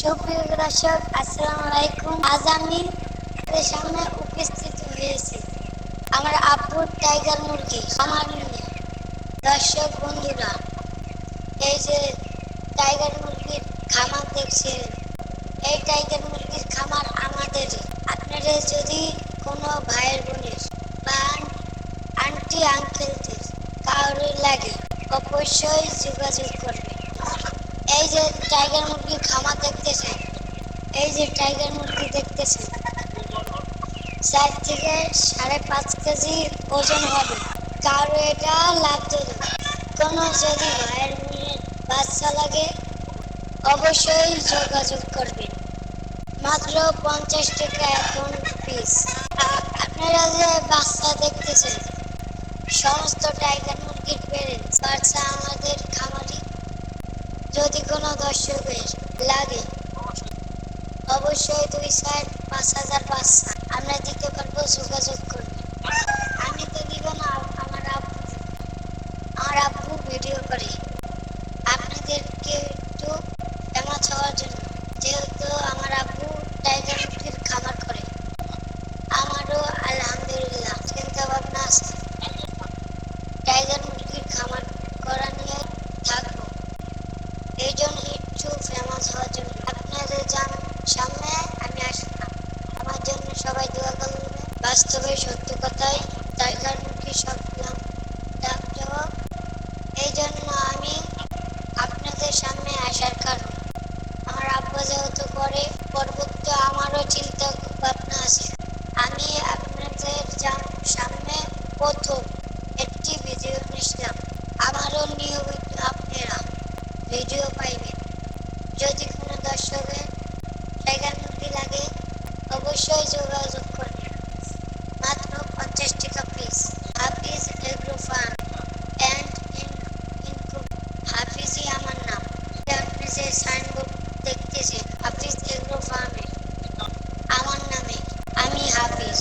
সুপ্রিয় দর্শক, আসসালামু আলাইকুম। আজ আমি আপনাদের সামনে উপস্থিত হয়েছি আমার আব্বুর টাইগার মুরগি খামার নিয়ে। দর্শক বন্ধুরা, এই যে টাইগার মুরগির খামার দেখছেন, এই টাইগার মুরগির খামার আমাদের। আপনারা যদি কোনো ভাইয়ের বোনের বা আন্টি আঙ্কেলদের কারোর লাগে, অবশ্যই যোগাযোগ করবে। এই যে টাইগার মুরগির খামার দেখতেছেন, এই যে টাইগার মুরগি দেখতেছেন, 4 থেকে 5.5 কেজি ওজন হবে। কারো এটা লাভজনক। কোনো যদি ভাইয়ের বোনের বাচ্চা লাগে, অবশ্যই যোগাযোগ করবেন। মাত্র 50 টাকা এখন পিস। আপনারা যে বাচ্চা দেখতেছেন, সমস্ত টাইগার মুরগির পেরেন্টস বাচ্চা আমাদের খামারি। যদি কোনো দর্শকের লাগে, অবশ্যই 2-4-5 হাজার বাচ্চা আমরা দিতে পারবো, যোগাযোগ করবেন। আমি তো দিব না, আমার আব্বু ভিডিও করে আপনাদেরকে একটু ফেমাস হওয়ার জন্য। যেহেতু আমার আব্বু টাইগার মুরগির খামার করে, আমারও আলহামদুলিল্লাহ চিন্তা ভাবনা আছে টাইগার মুরগির খামার করা নিয়ে থাকবো। এই জন্য একটু ফেমাস হওয়ার জন্য আপনাদের সামনে আমি আসলাম। আমার জন্য সবাই দোয়া করবেন। বাস্তবে সত্য কথাই টাইগার মুরগি সব দাম দেওয়া। এই জন্য আমি আপনাদের সামনে আসার কারণ, আমার আব্বা যেহেতু করে, পরবর্তী আমারও চিন্তা ভাবনা আছে। আমি আপনাদের সামনে প্রথম একটি ভিডিও নিলাম। আমারও নিয়মিত আপনারা ভিডিও পাইবেন। যদি কোনো দর্শকের টাইগার মুরগি লাগে, অবশ্যই যোগাযোগ করবেন। মাত্র 50 টাকা piece. Hafiz agro farm and Inco. হাফিজই আমার নাম। আপনি যে সাইনবোর্ড দেখতেছেন, হাফিজ এগ্রো ফার্মে আমার নামে, আমি হাফিজ।